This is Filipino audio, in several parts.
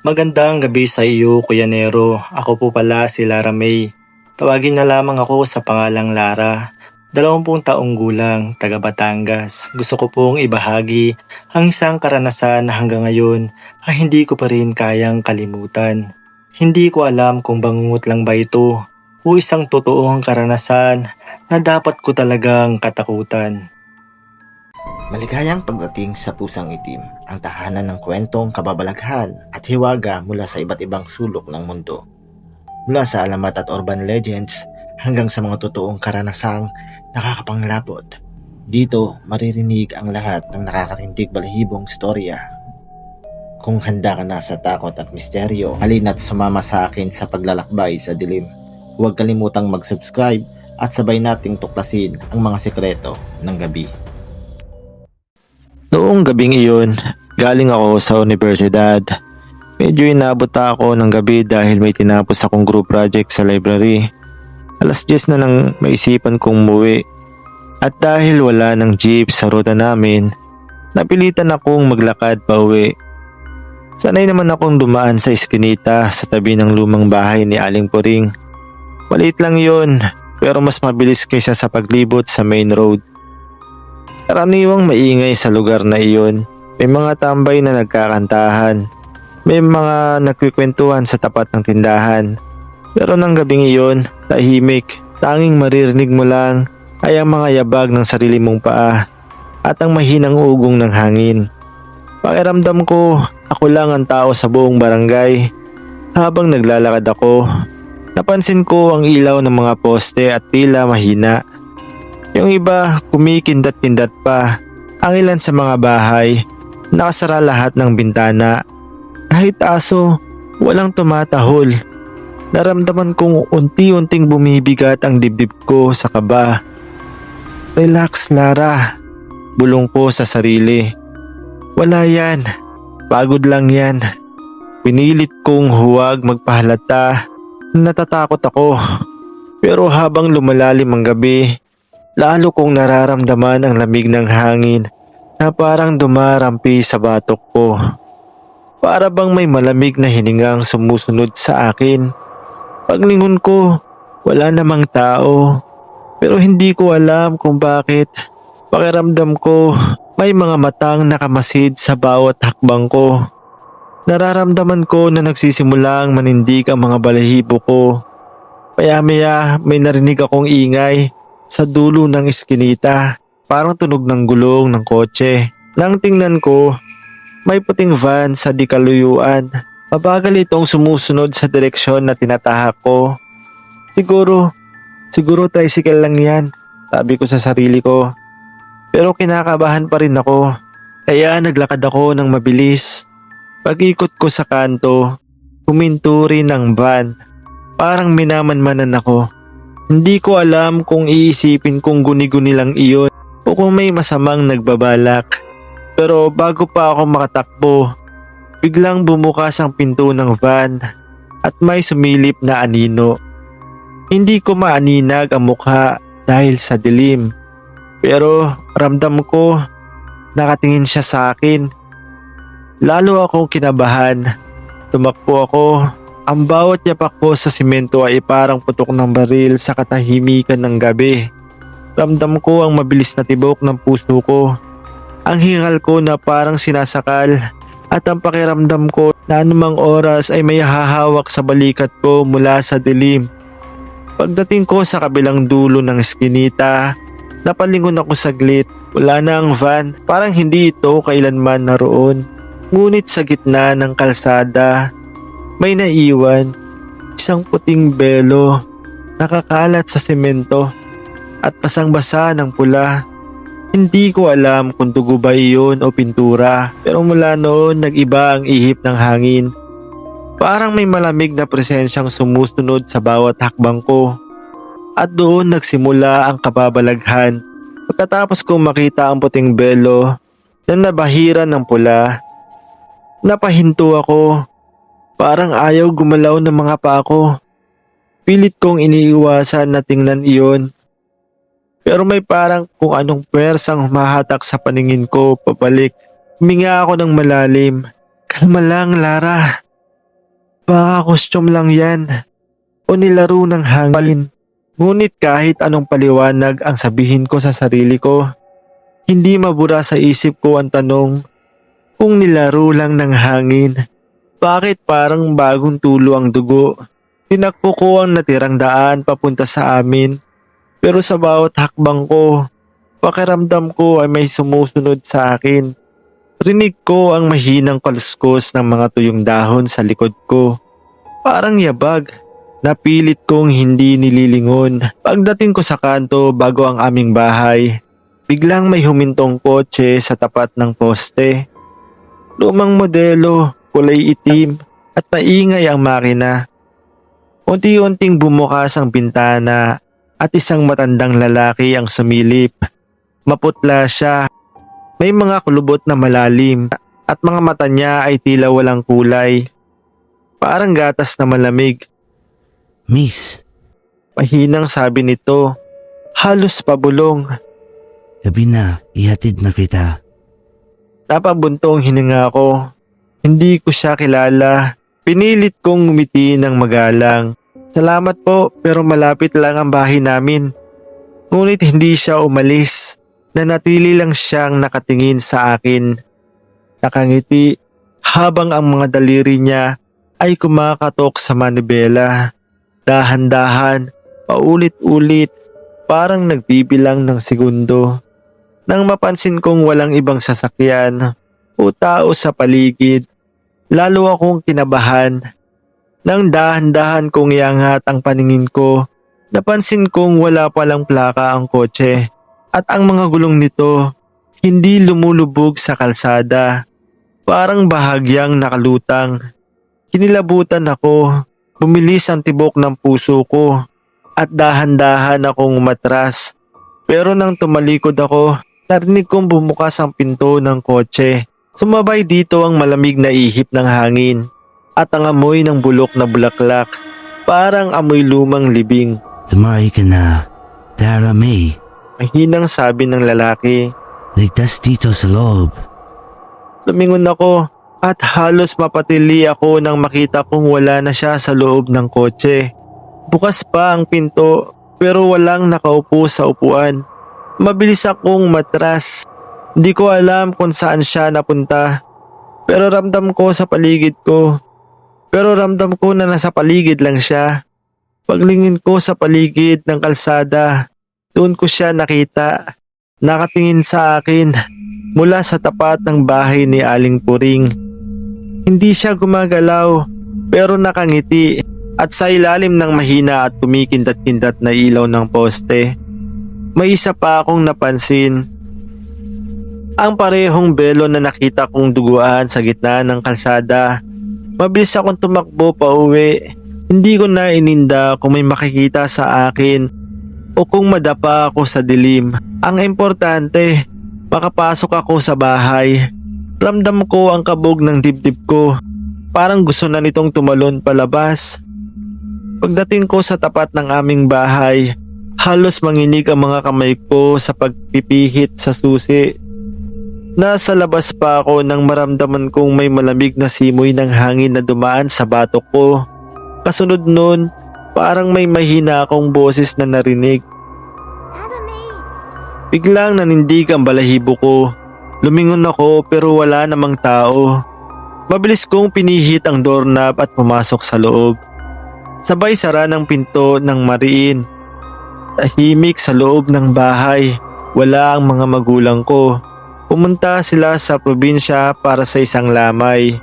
Magandang gabi sa iyo, Kuya Nero. Ako po pala si Lara May. Tawagin na lamang ako sa pangalang Lara. 20 taong gulang, taga Batangas. Gusto ko pong ibahagi ang isang karanasan na hanggang ngayon ay hindi ko pa rin kayang kalimutan. Hindi ko alam kung bangungot lang ba ito o isang totoong karanasan na dapat ko talagang katakutan. Maligayang pagdating sa Pusang Itim, ang tahanan ng kwentong kababalaghan at hiwaga mula sa iba't ibang sulok ng mundo. Mula sa alamat at urban legends hanggang sa mga totoong karanasang nakakapanglapot. Dito maririnig ang lahat ng nakakatindig balahibong storya. Kung handa ka na sa takot at misteryo, halina't sumama sa akin sa paglalakbay sa dilim. Huwag kalimutang mag-subscribe at sabay nating tuklasin ang mga sekreto ng gabi. Noong gabing iyon, galing ako sa universidad. Medyo inabot ako ng gabi dahil may tinapos akong group project sa library. 10:00 na nang maisipan kong umuwi. At dahil wala ng jeep sa ruta namin, napilitan akong maglakad pa uwi. Sanay naman akong dumaan sa eskinita sa tabi ng lumang bahay ni Aling Puring. Maliit lang yon, pero mas mabilis kaysa sa paglibot sa main road. Karaniwang maingay sa lugar na iyon. May mga tambay na nagkakantahan. May mga nagkikwentuhan sa tapat ng tindahan. Pero nang gabing iyon, tahimik. Tanging maririnig mo lang ay ang mga yabag ng sarili mong paa at ang mahinang ugong ng hangin. Pakiramdam ko, ako lang ang tao sa buong barangay. Habang naglalakad ako, napansin ko ang ilaw ng mga poste at tila mahina. Yung iba, kumikindat-kindat pa. Ang ilan sa mga bahay, nakasara lahat ng bintana. Kahit aso, walang tumatahol. Naramdaman kong unti-unting bumibigat ang dibdib ko sa kaba. Relax, Lara. Bulong ko sa sarili. Wala yan. Pagod lang yan. Pinilit kong huwag magpahalata. Natatakot ako. Pero habang lumalalim ang gabi, lalo kong nararamdaman ang lamig ng hangin na parang dumarampi sa batok ko. Para bang may malamig na hiningang sumusunod sa akin. Paglingon ko, wala namang tao. Pero hindi ko alam kung bakit. Pakiramdam ko, may mga matang nakamasid sa bawat hakbang ko. Nararamdaman ko na nagsisimulang manindig ang mga balahibo ko. Maya-maya may narinig akong ingay sa dulo ng eskinita, parang tunog ng gulong ng kotse. Nang tingnan ko, may puting van sa di kaluyuan. Mabagal itong sumusunod sa direksyon na tinatahak ko. Siguro tricycle lang yan, sabi ko sa sarili ko. Pero kinakabahan pa rin ako, kaya naglakad ako ng mabilis. Pag-ikot ko sa kanto, huminto rin ang van. Parang minamanmanan ako. Hindi ko alam kung iisipin kung guni-guni lang iyon o kung may masamang nagbabalak. Pero bago pa ako makatakbo, biglang bumukas ang pinto ng van at may sumilip na anino. Hindi ko maaninag ang mukha dahil sa dilim. Pero ramdam ko nakatingin siya sa akin. Lalo akong kinabahan. Tumakbo ako. Ang bawat yapak ko sa simento ay parang putok ng baril sa katahimikan ng gabi. Ramdam ko ang mabilis na tibok ng puso ko. Ang hingal ko na parang sinasakal at ang pakiramdam ko na anumang oras ay may hahawak sa balikat ko mula sa dilim. Pagdating ko sa kabilang dulo ng eskinita, napalingon ako saglit. Wala na ang van, parang hindi ito kailanman naroon. Ngunit sa gitna ng kalsada, may naiwan, isang puting belo, nakakalat sa semento at basang-basa ng pula. Hindi ko alam kung dugo ba iyon o pintura, pero mula noon nag-iba ang ihip ng hangin. Parang may malamig na presensyang sumusunod sa bawat hakbang ko. At doon nagsimula ang kababalaghan. Pagkatapos kong makita ang puting belo na nabahiran ng pula, napahinto ako. Parang ayaw gumalaw ng mga paa ko. Pilit kong iniiwasan na tingnan iyon. Pero may parang kung anong pwersang humahatak sa paningin ko pabalik. Huminga ako ng malalim. Kalma lang, Lara. Baka costume lang yan o nilaro ng hangin. Ngunit kahit anong paliwanag ang sabihin ko sa sarili ko, hindi mabura sa isip ko ang tanong, kung nilaro lang ng hangin, bakit parang bagong tulo ang dugo? Tinakbo ko ang natirang daan papunta sa amin, pero sa bawat hakbang ko, pakiramdam ko ay may sumusunod sa akin. Rinig ko ang mahinang kaluskos ng mga tuyong dahon sa likod ko. Parang yabag. Napilit kong hindi nililingon. Pagdating ko sa kanto bago ang aming bahay, biglang may humintong kotse sa tapat ng poste. Lumang modelo, kulay itim at maingay ang makina. Unti-unting bumukas ang bintana at isang matandang lalaki ang sumilip. Maputla siya. May mga kulubot na malalim at mga mata niya ay tila walang kulay. Parang gatas na malamig. Miss, Mahinang sabi nito. Halos pabulong. gabi na, ihatid na kita. Napabuntong hininga ko. Hindi ko siya kilala. Pinilit kong ngumiti ng magalang. Salamat po, pero malapit lang ang bahay namin. Ngunit hindi siya umalis. Nanatili lang siyang nakatingin sa akin. Nakangiti habang ang mga daliri niya ay kumakatok sa manibela. Dahan-dahan, paulit-ulit, parang nagbibilang ng segundo. Nang mapansin kong walang ibang sasakyan o tao sa paligid, lalo akong kinabahan. Nang dahan-dahan kong iangat ang paningin ko, napansin kong wala palang plaka ang kotse at ang mga gulong nito hindi lumulubog sa kalsada. Parang bahagyang nakalutang. Kinilabutan ako, bumilis ang tibok ng puso ko at dahan-dahan akong umatras. Pero nang tumalikod ako, narinig kong bumukas ang pinto ng kotse. Sumabay dito ang malamig na ihip ng hangin at ang amoy ng bulok na bulaklak, parang amoy lumang libing. Tumahay ka na, Tara May. Mahinang sabi ng lalaki. Ligtas dito sa loob. Lumingon ako at halos mapatili ako nang makita kong wala na siya sa loob ng kotse. Bukas pa ang pinto pero walang nakaupo sa upuan. Mabilis akong matras. Hindi ko alam kung saan siya napunta. Pero ramdam ko na nasa paligid lang siya. Paglingin ko sa paligid ng kalsada, doon ko siya nakita. Nakatingin sa akin mula sa tapat ng bahay ni Aling Puring. Hindi siya gumagalaw pero nakangiti at sa ilalim ng mahina at kumikindat-kindat na ilaw ng poste, may isa pa akong napansin. Ang parehong belo na nakita kong duguan sa gitna ng kalsada. Mabilis akong tumakbo pa uwi. Hindi ko na ininda kung may makikita sa akin o kung madapa ako sa dilim. Ang importante, makapasok ako sa bahay. Ramdam ko ang kabog ng dibdib ko. Parang gusto na nitong tumalon palabas. Pagdating ko sa tapat ng aming bahay, halos manginig ang mga kamay ko sa pagpipihit sa susi. Nasa labas pa ako nang maramdaman kong may malamig na simoy ng hangin na dumaan sa batok ko. Kasunod nun, parang may mahina akong boses na narinig. Biglang nanindig ang balahibo ko. Lumingon ako pero wala namang tao. Mabilis kong pinihit ang doorknob at pumasok sa loob. Sabay sara ng pinto ng mariin. Tahimik sa loob ng bahay. Wala ang mga magulang ko. Pumunta sila sa probinsya para sa isang lamay.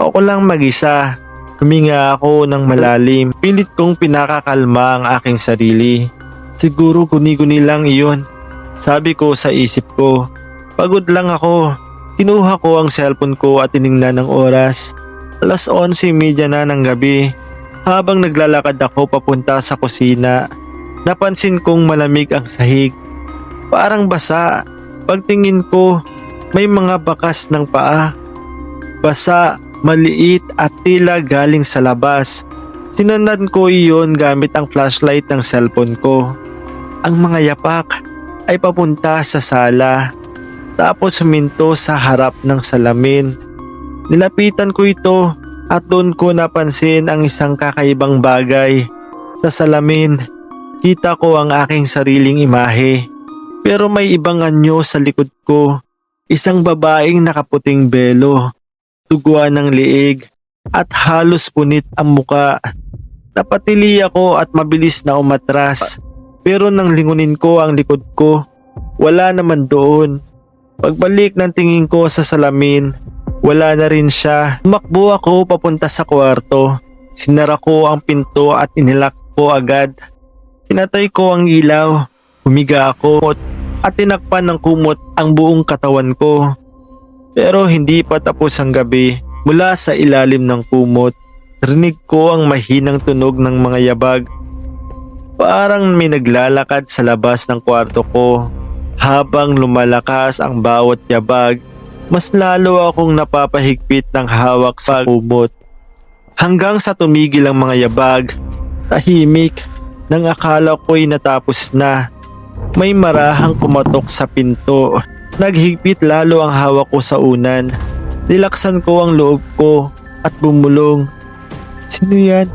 Ako lang mag-isa. Huminga ako ng malalim. Pilit kong pinakakalma ang aking sarili. Siguro guni-guni lang iyon, sabi ko sa isip ko. Pagod lang ako. Kinuha ko ang cellphone ko at tiningnan ng oras. 11:30 na ng gabi. Habang naglalakad ako papunta sa kusina, napansin kong malamig ang sahig. Parang basa. Pagtingin ko, may mga bakas ng paa. Basa, maliit at tila galing sa labas. Sinundan ko iyon gamit ang flashlight ng cellphone ko. Ang mga yapak ay papunta sa sala. Tapos huminto sa harap ng salamin. Nilapitan ko ito At doon ko napansin ang isang kakaibang bagay. Sa salamin, kita ko ang aking sariling imahe. Pero may ibang anyo sa likod ko. Isang babaeng nakaputing belo, tuguan ng liig, at halos punit ang muka. Napatili ako at mabilis na umatras. Pero nang lingunin ko ang likod ko, wala naman doon. Pagbalik ng tingin ko sa salamin, wala na rin siya. Tumakbo ako papunta sa kwarto. Sinara ko ang pinto at inilak ko agad. Pinatay ko ang ilaw. Humiga ako at tinakpan ng kumot ang buong katawan ko. Pero hindi pa tapos ang gabi. Mula sa ilalim ng kumot, rinig ko ang mahinang tunog ng mga yabag. Parang may naglalakad sa labas ng kwarto ko. Habang lumalakas ang bawat yabag, mas lalo akong napapahigpit ng hawak sa kumot. Hanggang sa tumigil ang mga yabag, tahimik, nang akala ko'y natapos na. May marahang kumatok sa pinto. Naghigpit lalo ang hawak ko sa unan. Nilaksan ko ang loob ko at bumulong. Sino yan?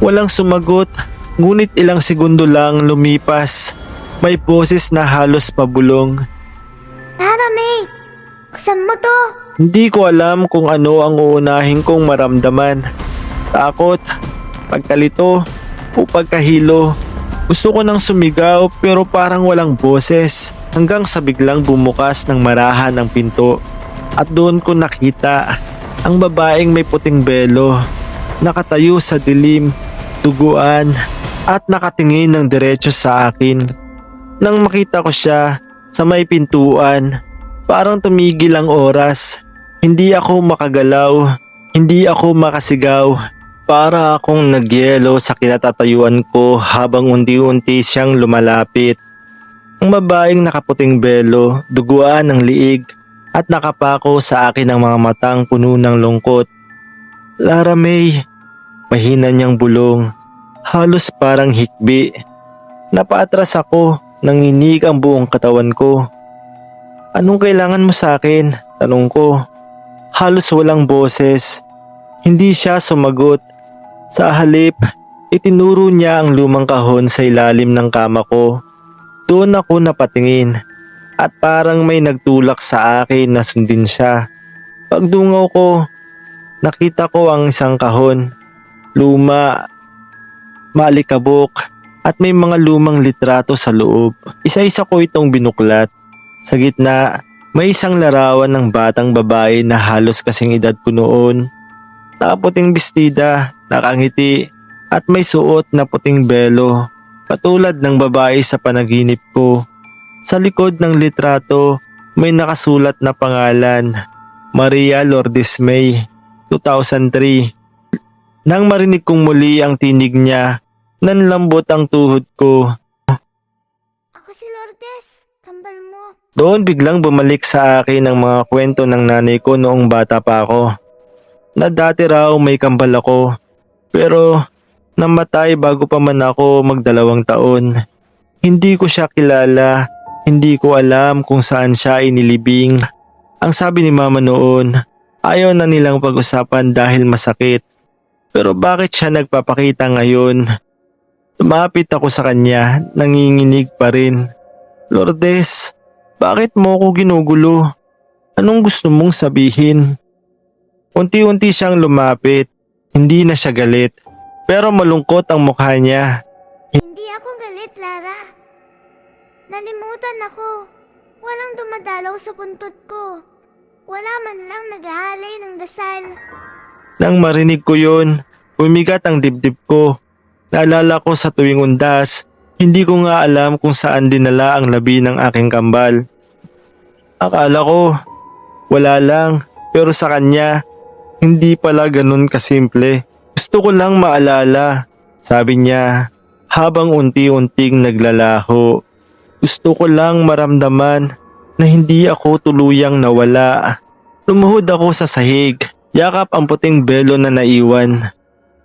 Walang sumagot, ngunit ilang segundo lang lumipas. May boses na halos pabulong. Tara, May! Buksan mo to! Hindi ko alam kung ano ang uunahin kong maramdaman. Takot, pagkalito, o pagkahilo. Gusto ko nang sumigaw pero parang walang boses. Hanggang sa biglang bumukas ng marahan ang pinto. At doon ko nakita ang babaeng may puting belo. Nakatayo sa dilim, tuguan, at nakatingin ng diretso sa akin. Nang makita ko siya sa may pintuan, parang tumigil ang oras. Hindi ako makagalaw, hindi ako makasigaw. Para akong nagyelo sa kinatatayuan ko habang unti-unti siyang lumalapit. Ang babaeng nakaputing belo, duguan ng liig, at nakapako sa akin ang mga matang puno ng lungkot. Lara May, mahina niyang bulong, halos parang hikbi. Napaatras ako. Nanginig ang buong katawan ko. Anong kailangan mo sa akin? Tanong ko. Halos walang boses. Hindi siya sumagot. Sa halip, itinuro niya ang lumang kahon sa ilalim ng kama ko. Doon ako napatingin at parang may nagtulak sa akin na sundin siya. Pagdungaw ko, nakita ko ang isang kahon. Luma, maalikabok, at may mga lumang litrato sa loob. Isa-isa ko itong binuklat. Sa gitna, may isang larawan ng batang babae na halos kasing edad ko noon. Nakaputing bestida, nakangiti, at may suot na puting belo. Katulad ng babae sa panaginip ko. Sa likod ng litrato, may nakasulat na pangalan. Maria Lourdes May, 2003. Nang marinig kong muli ang tinig niya, nanlambot ang tuhod ko. Ako si Lourdes. Kambal mo. Doon biglang bumalik sa akin ang mga kwento ng nanay ko noong bata pa ako. Na dati raw may kambal ako. Pero namatay bago pa man ako magdalawang taon. Hindi ko siya kilala. Hindi ko alam kung saan siya inilibing. Ang sabi ni mama noon, ayaw na nilang pag-usapan dahil masakit. Pero bakit siya nagpapakita ngayon? Lumapit ako sa kanya, nanginginig pa rin. Lourdes, bakit mo ako ginugulo? Anong gusto mong sabihin? Unti-unti siyang lumapit, hindi na siya galit. Pero malungkot ang mukha niya. Hindi ako galit, Lara. Nalimutan ako. Walang dumadalaw sa buntot ko. Wala man lang naghahalay ng dasal. Nang marinig ko yun, bumigat ang dibdib ko. Naalala ko sa tuwing undas, hindi ko nga alam kung saan dinala ang labi ng aking kambal. Akala ko, wala lang, pero sa kanya, hindi pala ganun kasimple. Gusto ko lang maalala, sabi niya, habang unti-unting naglalaho. Gusto ko lang maramdaman na hindi ako tuluyang nawala. Lumuhod ako sa sahig, yakap ang puting belo na naiwan.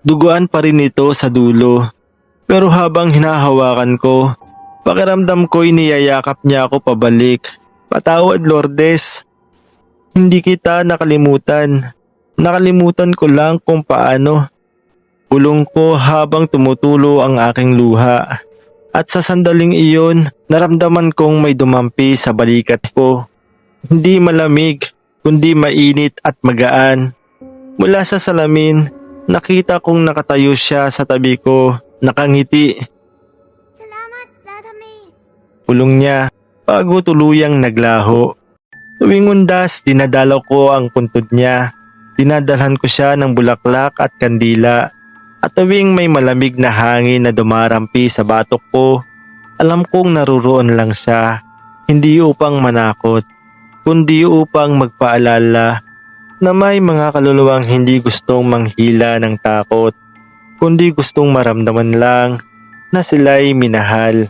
Duguan pa rin ito sa dulo. Pero habang hinahawakan ko, pakiramdam ko'y niyayakap niya ako pabalik. Patawad, Lourdes. Hindi kita nakalimutan. Nakalimutan ko lang kung paano. Bulong ko habang tumutulo ang aking luha. At sa sandaling iyon, naramdaman kong may dumampi sa balikat ko. Hindi malamig, kundi mainit at magaan. Mula sa salamin, nakita kong nakatayo siya sa tabi ko, nakangiti. Salamat, Tata May. Bulong niya bago tuluyang naglaho. Tuwing undas, dinadalaw ko ang puntod niya. Dinadalhan ko siya ng bulaklak at kandila. At tuwing may malamig na hangin na dumarampi sa batok ko, alam kong naruroon lang siya. Hindi upang manakot, kundi upang magpaalala na may mga kaluluwang hindi gustong manghila ng takot, kundi gustong maramdaman lang na sila'y minahal.